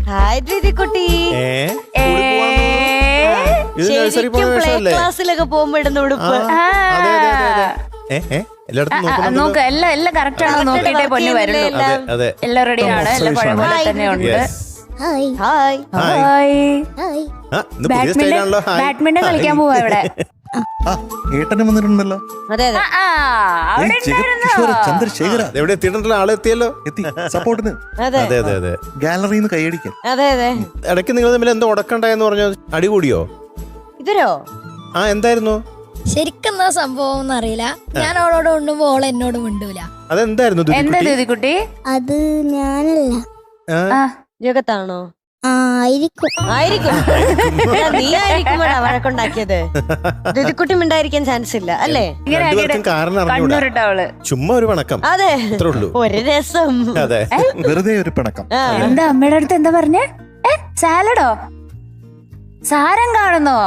Hi ദീദിക്കുട്ടി. ശരിക്കും play ക്ലാസ്സിലൊക്കെ പോകുമ്പോ ഇടുന്ന ഉടുപ്പ്. നോക്ക് എല്ലാം കറക്റ്റ് ആണോ നോക്കിട്ടേ പൊന്നു വരുള്ളൂ. എല്ലാം റെഡിയാണ്, എല്ലാം പഴയ തന്നെ ഉണ്ട്. ബാഡ്മിന്റൺ കളിക്കാൻ പോവാ ഇവിടെ. ഏട്ടനും വന്നിട്ടുണ്ടല്ലോ. ചന്ദ്രശേഖര എവിടെ എത്തിയിട്ടുണ്ടല്ലോ, ആളെ എത്തിയല്ലോ, എത്തി സപ്പോർട്ടിന്. ഗാലറിന്ന് കൈയടിക്കാൻ. ഇടയ്ക്ക് നിങ്ങൾ തമ്മിൽ എന്തോ ഉടക്കണ്ടായെന്ന് പറഞ്ഞു, അടികൂടിയോ? ഇവരോ? എന്തായിരുന്നു ശരിക്കും സംഭവം അറിയില്ല. ഞാൻ അവളോട് ഉണ്ടുമ്പോ ഓള് എന്നോട് മിണ്ടൂല. അതെന്തായിരുന്നു? എന്താ ദീദിക്കുട്ടി? അത് ഞാനല്ല. ജഗത്താണോ? ആയിരിക്കും. നീ ആയിരിക്കുമ്പോഴാ വഴക്കുണ്ടാക്കിയത്. ദീദിക്കുട്ടി മിണ്ടായിരിക്കാൻ ചാൻസ് ഇല്ല അല്ലേ? ചുമ്മാ ഒരു പണക്കം. അതെ, ഒരു രസം. വെറുതെ ഒരു പണക്കം. എന്താ അമ്മയുടെ അടുത്ത് എന്താ പറഞ്ഞേ? സാലഡോ? സാരം കാണുന്നോ?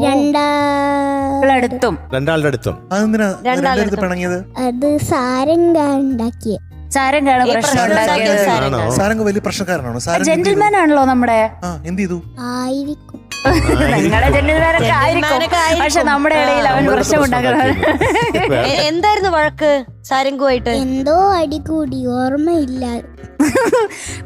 രണ്ടാളുടെ അടുത്തും. അതെന്തിനാ പിണങ്ങിയത്? അത് സാരംഗ ഉണ്ടാക്കിയ. സാരംഗാണ് പ്രശ്നം ഉണ്ടാക്കിയത്. സാരംഗ വലിയ പ്രശ്നക്കാരനാണോ? ജെന്റിൽമാൻ ആണല്ലോ നമ്മുടെ. എന്ത് ചെയ്തു? ആയിരിക്കും. നിങ്ങളുടെ ജെന്റിൽമാനൊക്കെ ആയിരിക്കും, പക്ഷെ നമ്മുടെ ഇടയിൽ അവൻ പ്രശ്നം ഉണ്ടാക്കുന്നത്. എന്തായിരുന്നു വഴക്ക് സാരംഗുമായിട്ട്? എന്തോ അടികൂടി, ഓർമ്മയില്ല.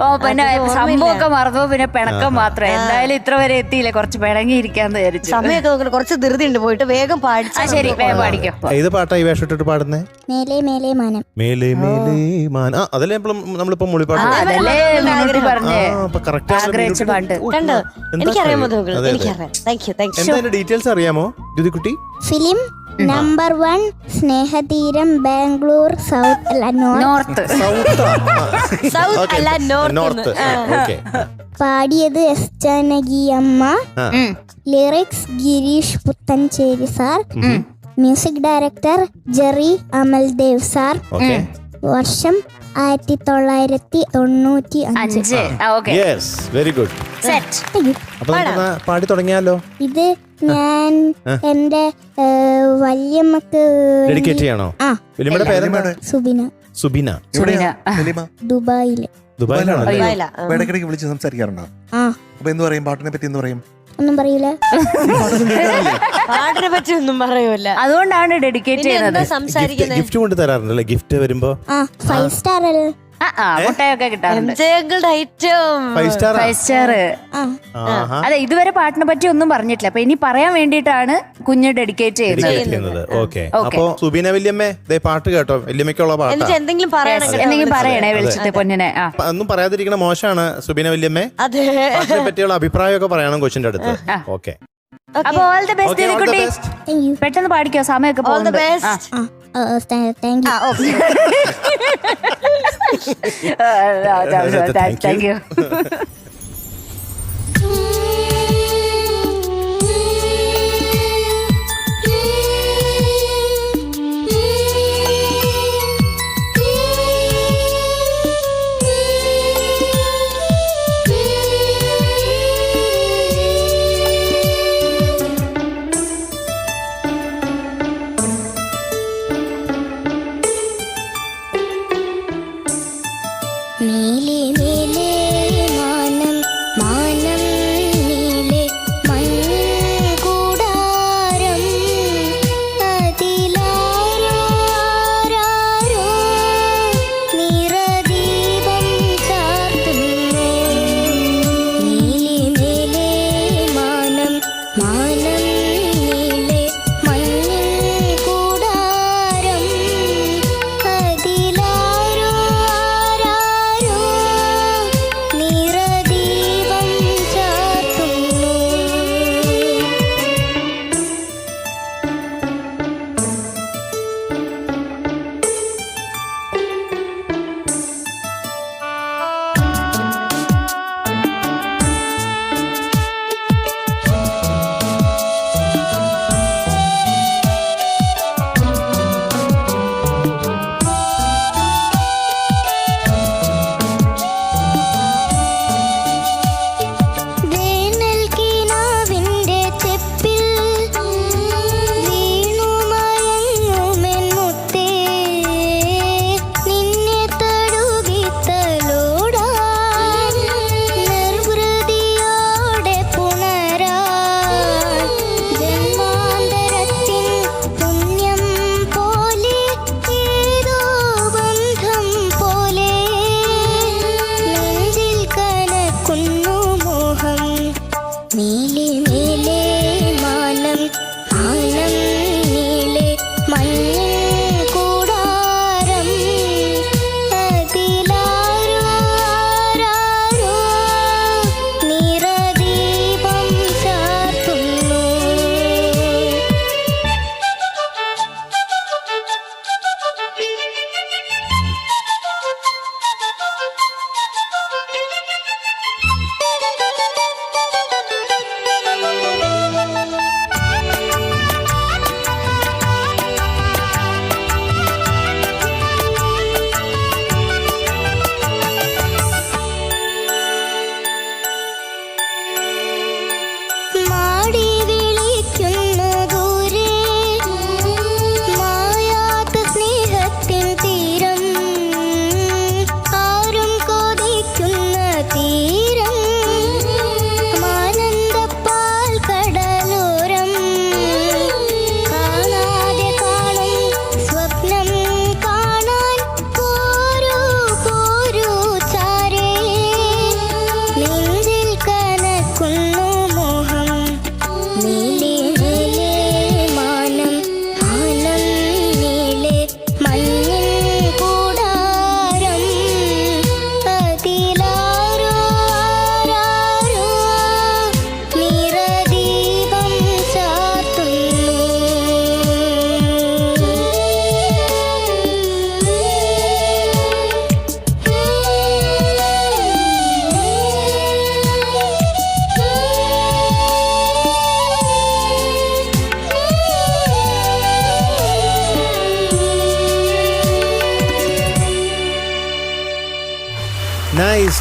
ഓ പിന്നെ സംഭവമൊക്കെ മറന്നു, പിന്നെ പിണക്കം മാത്രം. എന്തായാലും ഇത്ര വരെ എത്തിയില്ലേ, കുറച്ച് പിണങ്ങിയിരിക്കാന്ന് വിചാരിച്ചു. സമയമൊക്കെ നോക്കണം, കുറച്ച് ധൃതി ഉണ്ട്, പോയിട്ട് വേഗം പാടിച്ചു. ശരി, വേഗം പാടിക്കോ. ഏത് പാട്ടാ ഈ വേഷം ഇട്ടിട്ട് പാടുന്നേ? മേലെ മേലെ മാനം. മേലെ മേലെ മാനം. അതല്ലേ നമ്മളിപ്പോ മൊഴിപ്പാട്ട് പറഞ്ഞേ. ആഗ്രഹിച്ച പാട്ട് കണ്ടോ? എനിക്കറിയാമോ? എനിക്കറിയാം. Thank you. എന്താ ഡീറ്റെയിൽസ് അറിയാമോ ദുദിക്കുട്ടി? Film number 1 Snehatheeram, Bangalore, south അല്ല നോർത്ത്. സൗത്ത് അല്ല നോർത്ത്. പാടിയത് എസ് ജാനകി അമ്മ. Lyrics Gireesh Puthenchery sir. Music director Jerry Amaldev sir. വർഷം 1995. Very good. പാടി തുടങ്ങിയാലോ? ഇത് ഞാൻ എന്റെ വല്യമ്മക്ക് ഡെഡിക്കേറ്റ് ചെയ്യണോ? വല്യമ്മയുടെ പേരെന്താണ്? സുബിന. ദുബായിലാണോ? ഇടയ്ക്കിടയ്ക്ക് വിളിച്ച് സംസാരിക്കാറുണ്ടോ? അപ്പൊ എന്ത് പറയും? പാട്ടിനെ പറ്റി എന്ത് പറയും? ഒന്നും പറയൂല. പാട്ടിനെ പറ്റി ഒന്നും പറയൂല. അതുകൊണ്ടാണ് ഡെഡിക്കേറ്റ് ചെയ്യുന്നത്. ഗിഫ്റ്റ് കൊണ്ട് തരാറുണ്ടല്ലേ? ഗിഫ്റ്റ് വരുമ്പോ 5 സ്റ്റാർ അല്ലേ? മുട്ടയൊക്കെ കിട്ടാറുണ്ട്. അതെ, ഇതുവരെ പാട്ടിനെ പറ്റി ഒന്നും പറഞ്ഞിട്ടില്ല, അപ്പൊ ഇനി പറയാൻ വേണ്ടിയിട്ടാണ് കുഞ്ഞ് ഡെഡിക്കേറ്റ് ചെയ്യുന്നത്. അപ്പൊ സുബീന വല്യമ്മേ, പാട്ട് കേട്ടോ, വല്യമ്മയ്ക്കുള്ള പാട്ട്. എന്തെങ്കിലും പറയണേ വിളിച്ചിട്ട് പൊന്നിനെ. ഒന്നും പറയാതിരിക്കണ മോശമാണ് സുബീന വല്യമ്മേ. പാട്ടിനെ പറ്റിയുള്ള അഭിപ്രായമൊക്കെ പറയണം കൊച്ചിന്റെ അടുത്ത്. ഓക്കെ, അപ്പൊ ഓൾ ദി ബെസ്റ്റ് കുട്ടി. പെട്ടെന്ന് പാടിക്കോ, സമയമൊക്കെ പോകുന്നുണ്ട്. Thank you. നീലേ നീലേ മാന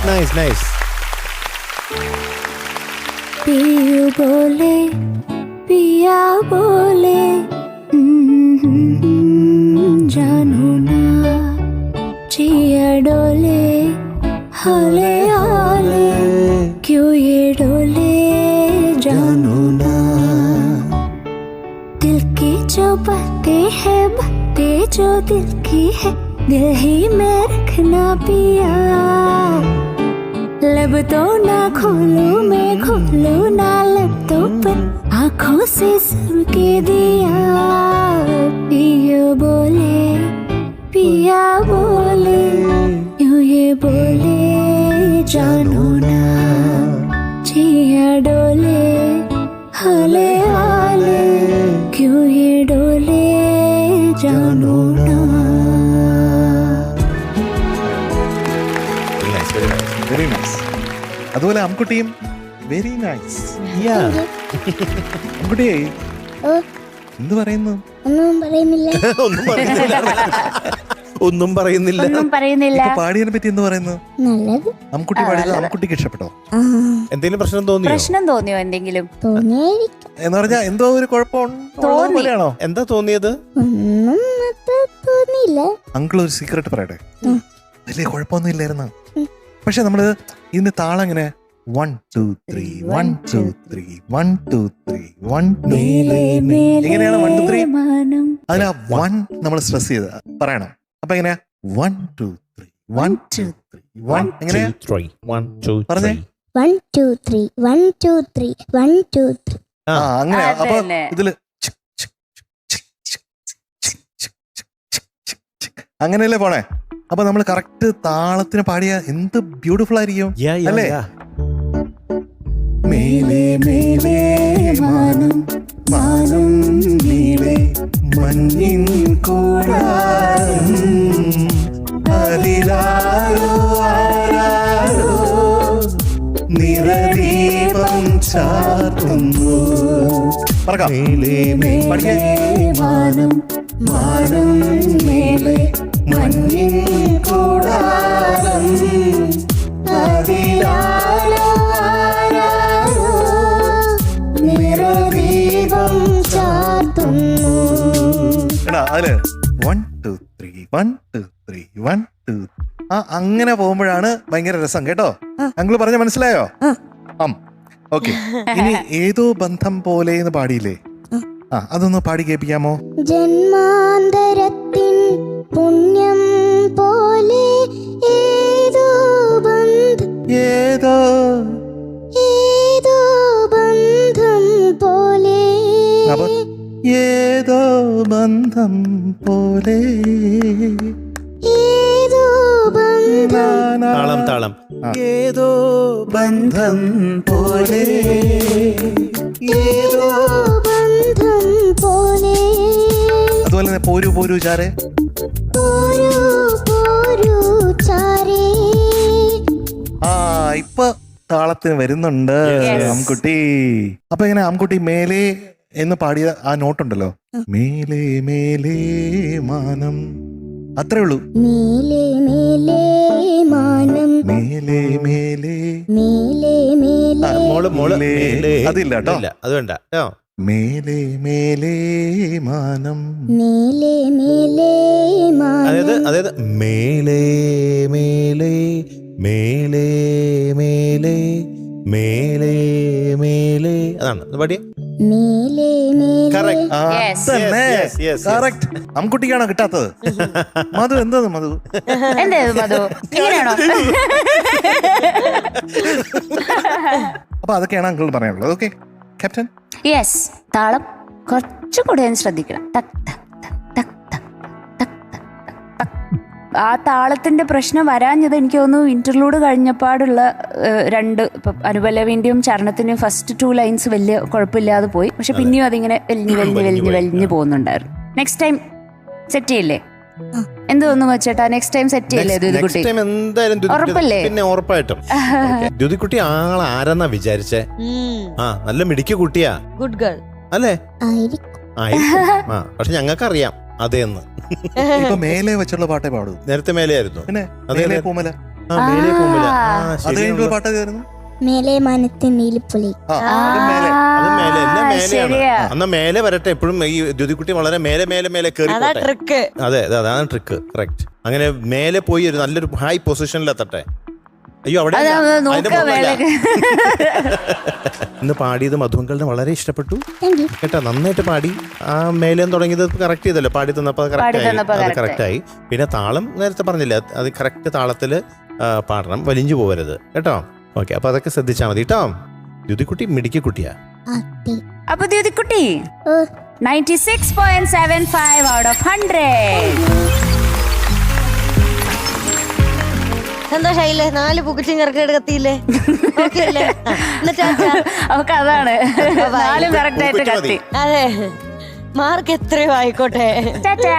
നൈസ്. पियू बोले पिया बोले जानू ना चिया डोले हले आले क्यों ये डोले जानू ना दिल की जो बातें हैं बातें जो दिल की है दिल ही में रखना पिया लब तो ना खोलू मैं खोलू ना लब तो पर आँखों से सुन के दिया पिया बोले यूं ये बोले जानू ना जिया डोले हले आले क्यों ये डोले जानू ना. Very nice. അതുപോലെ അമ്കുട്ടിയും വെരി നൈസ്. അമ്കുട്ടിയെ എന്ത് പറയുന്നു? ഒന്നും പറയുന്നില്ല. ഇപ്പൊ പാടിയതിനെ പറ്റി എന്ത് പറയുന്നു? അമ്കുട്ടി പാടിയത് അമ്കുട്ടിക്ക് ഇഷ്ടപ്പെട്ടോ? എന്തെങ്കിലും പ്രശ്നം തോന്നിയോ? എന്തെങ്കിലും എന്ന് പറഞ്ഞാ എന്തോ ഒരു കുഴപ്പമാണോ? എന്താ തോന്നിയത്? അങ്കിൾ ഒരു സീക്രട്ട് പറയട്ടെ. വലിയ കുഴപ്പമൊന്നും ഇല്ലായിരുന്നു. പക്ഷെ നമ്മള് ഇതിന്റെ താളം ഇങ്ങനെ 1 2 3 1 2 3 1 2 3 1 2 എങ്ങനെയാണ് 1 2 3? അതിനാ 1 നമ്മൾ സ്ട്രെസ് ചെയ്ത് പറയണം. അപ്പൊ എങ്ങനെയാ 1 2 3 1 2 3 1 എങ്ങനെയാ പറഞ്ഞേ 1 2 3 1 2 3 1 2 3. അങ്ങനെയാ. അപ്പൊ ഇതില് അങ്ങനെയല്ലേ പോണേ. അപ്പൊ നമ്മൾ കറക്റ്റ് താളത്തിന് പാടിയ എന്ത് ബ്യൂട്ടിഫുൾ ആയിരിക്കും അല്ലേ? മേലേ മേലേ മാനം മാനം നീലേ മഞ്ഞിൻ കൂടാരം അതിലാരോ ആരാരോ നിറദീപം ചാർത്തുന്നു. മേലേ മേലേ മാനം മാനം മേലേ മഞ്ഞിൻ കൂടാരം അതിലാരോ ആരാരോ നിറദീപം ചാർത്തുന്നു. അതില് 1 2 3 1 2 3 1 2 അങ്ങനെ പോകുമ്പോഴാണ് ഭയങ്കര രസം കേട്ടോ. അങ്കിള് പറഞ്ഞ മനസ്സിലായോ? ഓക്കെ. ഇനി ഏതോ ബന്ധം പോലെ എന്ന് പാടിയില്ലേ? അതൊന്ന് പാടി കേൾപ്പിക്കാമോ? ജന്മാന്തരത്തിൻ പുണ്യം പോലെ ഏതോ ബന്ധം ഏതോ ബന്ധം പോലെ ഏതോ ബന്ധം പോലെ ഏതോ ബന്ധം താളം ഏതോ ബന്ധം പോലെ ഏതോ ബന്ധം പോലെ. അതുപോലെ തന്നെ പോരൂ പോരൂ ചാരേ പോരൂ ചാരേ. ഇപ്പൊ താളത്തിന് വരുന്നുണ്ട് അമ്കുട്ടി. അപ്പൊ ഇങ്ങനെ അമ്കുട്ടി മേലേ എന്ന് പാടിയ ആ നോട്ടുണ്ടല്ലോ, മേലേ മേലേ മാനം, അത്രേ ഉള്ളൂ. മേലേ മേലേ മാനം മേലേ മേലേ മേലേ മേലേ മോള് അതില്ല കേട്ടോ, അത് വേണ്ട. മേലേ മേലേ മാനം മേലേ മേലേ മാനം അതായത് മേലേ മേലേ മേലേ മേലേ മേലേ മേലേ അതാണ് പാടിയ മേലേ മേലേ. കറക്റ്റ്. അമ്കുട്ടിക്കാണോ കിട്ടാത്തത്? മധു എന്താ മധു? അപ്പൊ അതൊക്കെയാണ് അങ്കിൾ പറയാനുള്ളത്. Okay captain. യെസ്, താളം കുറച്ചുകൂടെ ശ്രദ്ധിക്കണം. ടക് ടക് ടക് ടക് ടക് ടക്. ആ താളത്തിന്റെ പ്രശ്നം വരാഞ്ഞത് എനിക്ക് തോന്നുന്നു ഇന്റർലൂഡ് കഴിഞ്ഞപ്പാടുള്ള രണ്ട് ഇപ്പം അനുപല്ലവിന്റെയും ചരണത്തിന്റെയും ഫസ്റ്റ് 2 ലൈൻസ് വലിയ കുഴപ്പമില്ലാതെ പോയി. പക്ഷെ പിന്നെയും അതിങ്ങനെ വലിഞ്ഞ് പോകുന്നുണ്ടായിരുന്നു. നെക്സ്റ്റ് ടൈം സെറ്റ് ചെയ്യില്ലേ? എന്ത് തോന്നുന്നു ചേട്ടാ? നെക്സ്റ്റ് ടൈം സെറ്റ് ചെയ്യില്ലേ ദ്യുതികുട്ടി? ഉറപ്പല്ലേ? പിന്നെ ഉറപ്പായിട്ടും. ദ്യുതികുട്ടി ആളാരെന്നാ വിചാരിച്ചേ? നല്ല മിടിക്ക് കുട്ടിയാ, ഗുഡ് ഗേൾ അല്ലേ? ആയിരിക്കും. പക്ഷെ ഞങ്ങൾക്കറിയാം അതേന്ന്. ഇപ്പൊ മേലെ വെച്ചുള്ള പാട്ടേ പാടൂ. നേരത്തെ മേലെയായിരുന്നു. പിന്നെ അതേ പൂമല മേലെ പോകുമ്പോഴാ. അത് കഴിഞ്ഞിട്ടുള്ള പാട്ട് ഏതായിരുന്നു? മേലെ മനത്ത് നീലിപ്പുലി. അത് മേലെ. അത് മേലെ എല്ലാം മേലെയാണ്. ശരിയാ. എന്നാ മേലെ വരട്ടെ. എപ്പോഴും ഈ ദ്യുതിക്കുട്ടി വളരെ മേലെ മേലെ മേലെ കയറി അതാ പോട്ടെ. ട്രിക്ക്. അതെ അതാണ് ട്രിക്ക്. കറക്റ്റ്. അങ്ങനെ മേലെ പോയി ഒരു നല്ലൊരു ഹൈ പൊസിഷനിലെത്തട്ടെ. അയ്യോ അവിടെ അല്ല. അതിന്റെ മുകളിലല്ല. ഇന്ന് പാടിയത് മധുമക്കളുടെ വളരെ ഇഷ്ടപ്പെട്ടു കേട്ടോ. നന്നായിട്ട് പാടി. ആ മേലെ തുടങ്ങിയത് കറക്റ്റ് ചെയ്തല്ലോ. പാടി തന്നപ്പോ കറക്റ്റ് ആയി. പിന്നെ താളം നേരത്തെ പറഞ്ഞില്ല, അത് കറക്റ്റ് താളത്തില് പാടണം, വലിഞ്ഞു പോകരുത് കേട്ടോ. ഓക്കെ, അപ്പൊ അതൊക്കെ ശ്രദ്ധിച്ചാൽ മതി കേട്ടോ. ദ്യുതിക്കുട്ടി മിടുക്കി കുട്ടിയാ. അപ്പൊ ദ്യുതിക്കുട്ടി 96.75 out of 100. സന്തോഷായില്ലേ? 4 പുകച്ചും ചെറുക്കേട് കത്തിയില്ലേ? ഓക്കെ അല്ലേ? അവക്ക് അതാണ് 4 കറക്റ്റ് ആയിട്ട് കത്തി. അതെ, മാർക്ക് എത്രയോ ആയിക്കോട്ടെ. ടാറ്റാ.